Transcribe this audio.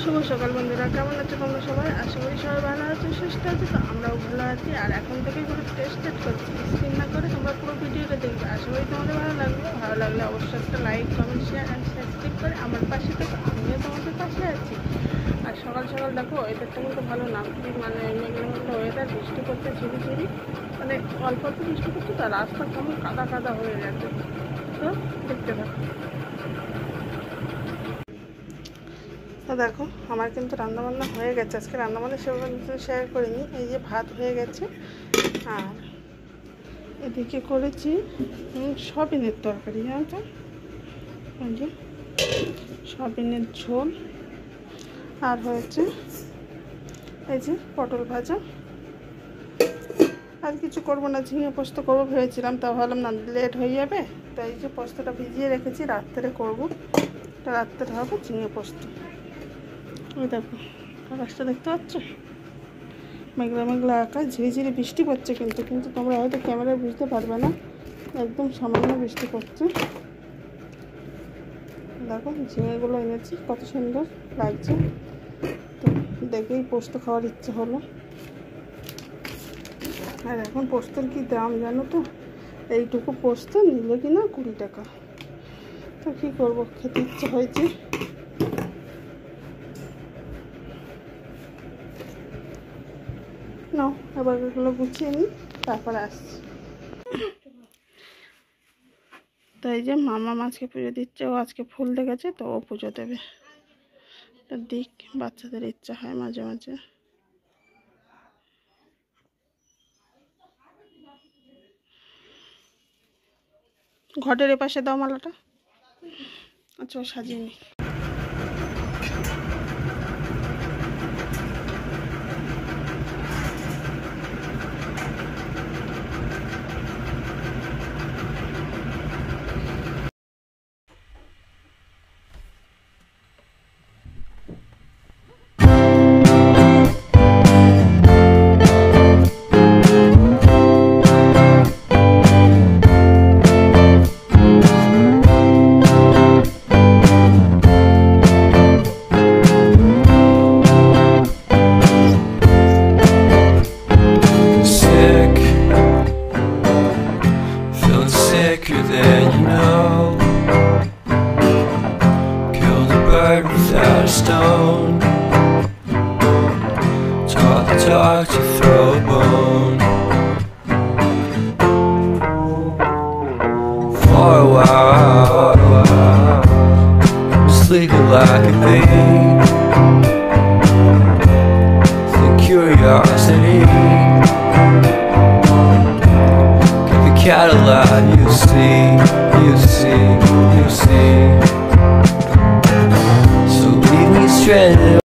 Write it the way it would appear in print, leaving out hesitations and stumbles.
শুভ সকাল বন্ধুরা, কেমন আছো তোমরা সবাই? আশা করি সবাই ভালো আছো, সুস্থ আছো। তো আমরাও ভালো আছি। আর এখন থেকেই পুরো টেস্ট করছি, স্কিপ না করে তোমরা পুরো ভিডিওটা দেখবে। আশা করি তোমাদের ভালো লাগলে অবশ্যই একটা like, comment, share and subscribe করে আমার পাশে থেকে, আমিও তোমাদের পাশে আছি। আর সকাল সকাল দেখো ওয়েদারটা কিন্তু ভালো না, মানে মেঘলা ওয়েদার, বৃষ্টি করতে ঝিরি মানে অল্প অল্প বৃষ্টি করছে, তো রাস্তা কেমন কাদা কাদা হয়ে গেছে। তো দেখতে থাকো। তো দেখো আমার কিন্তু রান্নাবান্না হয়ে গেছে। আজকে রান্নাবান্না সেভাবে শেয়ার করিনি। এই যে ভাত হয়ে গেছে, আর এদিকে করেছি সয়াবিনের তরকারি, জানো তো, ওই যে সয়াবিনের ঝোল, আর হয়েছে এই যে পটল ভাজা। আর কিছু করবো না, ঝিঙে পোস্ত করবো ভেবেছিলাম, তা ভাবলাম না লেট হয়ে যাবে, তো এই যে পোস্তটা ভিজিয়ে রেখেছি, রাত্রে করবো। রাত্রে হবে ঝিঙে পোস্ত। ওই দেখো আকাশটা দেখতে পাচ্ছ, মেঘলা মেঘলা আকাশ, ঝিরিঝিরি বৃষ্টি পড়ছে, কিন্তু তোমরা হয়তো ক্যামেরায় বুঝতে পারবে না, একদম সামান্য বৃষ্টি পড়ছে। দেখো ঝিঙেগুলো এনেছি, কত সুন্দর লাগছে, তো দেখেই পোস্ত খাওয়ার ইচ্ছে হলো। আর এখন পোস্তর কি দাম জানো তো, এইটুকু পোস্ত নিলে কিনা 20 টাকা। তো কী করবো, খেতে ইচ্ছে হয়েছে। নাও এবার এগুলো গুছিয়ে নিই, তারপরে আসছি। তো এই যে মামা মাছকে পুজো দিচ্ছে, ও আজকে ফুল দেখেছে, তো ও পুজো দেবে। তো দিক, বাচ্চাদের ইচ্ছা হয় মাঝে মাঝে। ঘটের এপাশে দাও মালাটা। আচ্ছা ও সাজিয়ে নি। Sicker than you know, killed a bird without a stone, taught the dog to throw a bone. For a while, sleeping like a thief, the curiosity, cat alive, you see, so leave me stranded.